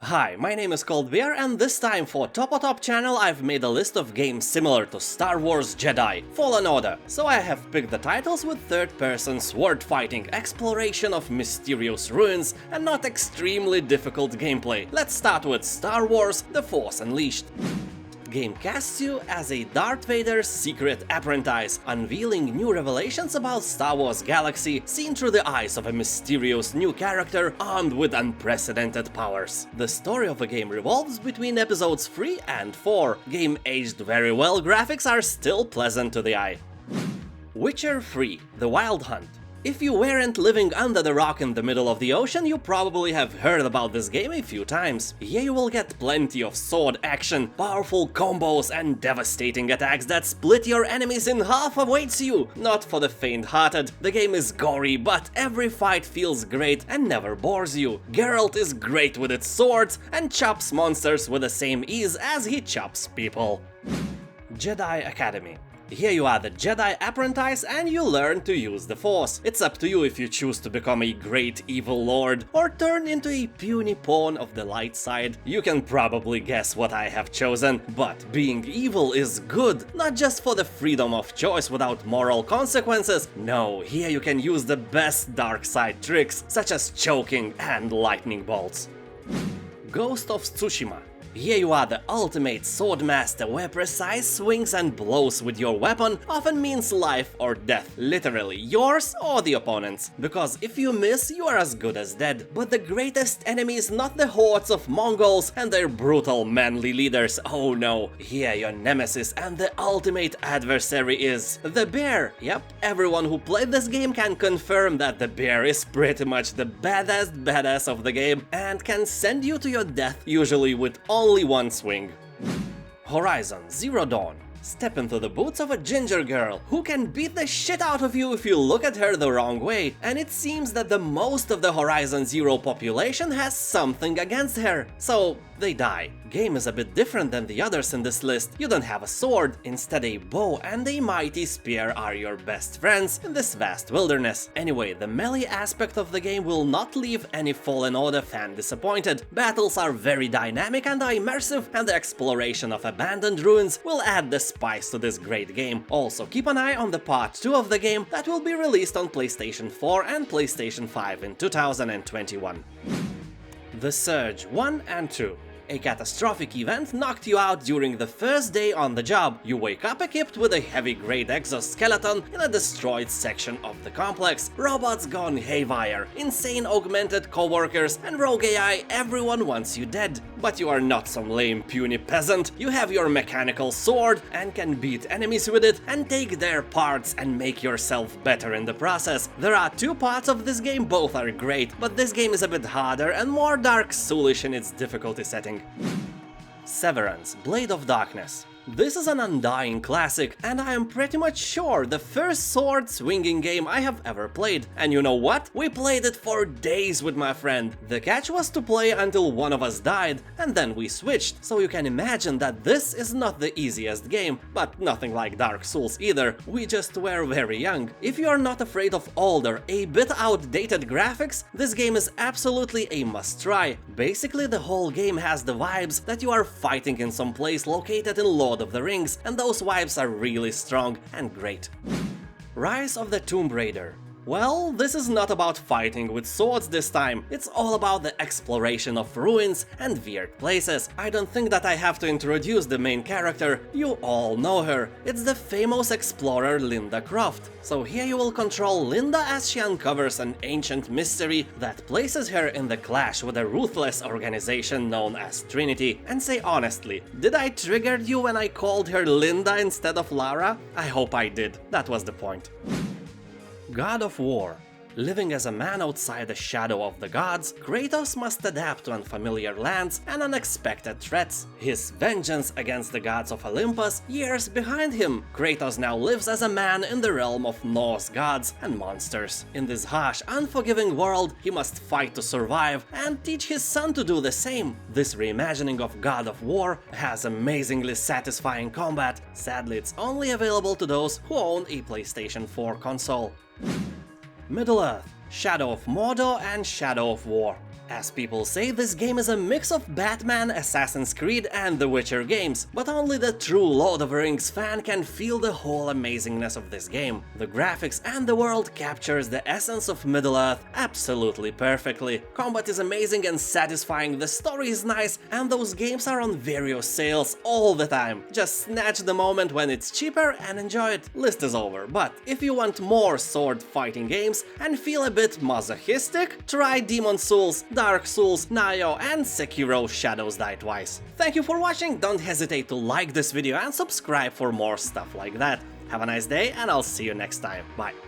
Hi, my name is Coldbeer, and this time for Top channel I've made a list of games similar to Star Wars Jedi Fallen Order. So I have picked the titles with third-person sword fighting, exploration of mysterious ruins, and not extremely difficult gameplay. Let's start with Star Wars The Force Unleashed. The game casts you as a Darth Vader's secret apprentice, unveiling new revelations about Star Wars galaxy seen through the eyes of a mysterious new character armed with unprecedented powers. The story of the game revolves between episodes 3 and 4. Game aged very well, graphics are still pleasant to the eye. Witcher 3: The Wild Hunt. If you weren't living under the rock in the middle of the ocean, you probably have heard about this game a few times. Here you will get plenty of sword action, powerful combos, and devastating attacks that split your enemies in half awaits you. Not for the faint-hearted. The game is gory, but every fight feels great and never bores you. Geralt is great with its swords and chops monsters with the same ease as he chops people. Jedi Academy. Here you are the Jedi apprentice and you learn to use the Force. It's up to you if you choose to become a great evil lord or turn into a puny pawn of the light side. You can probably guess what I have chosen, but being evil is good, not just for the freedom of choice without moral consequences. No, here you can use the best dark side tricks, such as choking and lightning bolts. Ghost of Tsushima. Here you are the ultimate sword master, where precise swings and blows with your weapon often means life or death, literally yours or the opponent's. Because if you miss, you are as good as dead. But the greatest enemy is not the hordes of Mongols and their brutal manly leaders, oh no. Here your nemesis and the ultimate adversary is the bear. Yep, everyone who played this game can confirm that the bear is pretty much the badass of the game and can send you to your death, usually with only one swing. Horizon Zero Dawn. Step into the boots of a ginger girl who can beat the shit out of you if you look at her the wrong way, and it seems that the most of the Horizon Zero population has something against her, so they die. Game is a bit different than the others in this list. You don't have a sword, instead a bow and a mighty spear are your best friends in this vast wilderness. Anyway, the melee aspect of the game will not leave any Fallen Order fan disappointed. Battles are very dynamic and immersive, and the exploration of abandoned ruins will add the spice to this great game. Also, keep an eye on the part 2 of the game that will be released on PlayStation 4 and PlayStation 5 in 2021. The Surge 1 and 2. A catastrophic event knocked you out during the first day on the job. You wake up equipped with a heavy-grade exoskeleton in a destroyed section of the complex. Robots gone haywire, insane augmented co-workers, and rogue AI, everyone wants you dead. But you are not some lame puny peasant. You have your mechanical sword and can beat enemies with it and take their parts and make yourself better in the process. There are 2 parts of this game, both are great, but this game is a bit harder and more Dark Soulish in its difficulty setting. Severance: Blade of Darkness. This is an undying classic, and I am pretty much sure the first sword-swinging game I have ever played. And you know what? We played it for days with my friend. The catch was to play until one of us died, and then we switched, so you can imagine that this is not the easiest game, but nothing like Dark Souls either. We just were very young. If you are not afraid of older, a bit outdated graphics, this game is absolutely a must-try. Basically, the whole game has the vibes that you are fighting in some place located in Lord of the Rings, and those vibes are really strong and great. Rise of the Tomb Raider. Well, this is not about fighting with swords this time, it's all about the exploration of ruins and weird places. I don't think that I have to introduce the main character, you all know her. It's the famous explorer Linda Croft. So here you will control Linda as she uncovers an ancient mystery that places her in the clash with a ruthless organization known as Trinity. And say honestly, did I trigger you when I called her Linda instead of Lara? I hope I did, that was the point. God of War. Living as a man outside the shadow of the gods, Kratos must adapt to unfamiliar lands and unexpected threats. His vengeance against the gods of Olympus years behind him, Kratos now lives as a man in the realm of Norse gods and monsters. In this harsh, unforgiving world, he must fight to survive and teach his son to do the same. This reimagining of God of War has amazingly satisfying combat. Sadly, it's only available to those who own a PlayStation 4 console. Middle-earth: Shadow of Mordor and Shadow of War. As people say, this game is a mix of Batman, Assassin's Creed and The Witcher games, but only the true Lord of the Rings fan can feel the whole amazingness of this game. The graphics and the world captures the essence of Middle-earth absolutely perfectly. Combat is amazing and satisfying, the story is nice, and those games are on various sales all the time. Just snatch the moment when it's cheaper and enjoy it. List is over, but if you want more sword fighting games and feel a bit masochistic, try Demon's Souls, Dark Souls, Nioh and Sekiro Shadows Die Twice. Thank you for watching, don't hesitate to like this video and subscribe for more stuff like that. Have a nice day and I'll see you next time. Bye.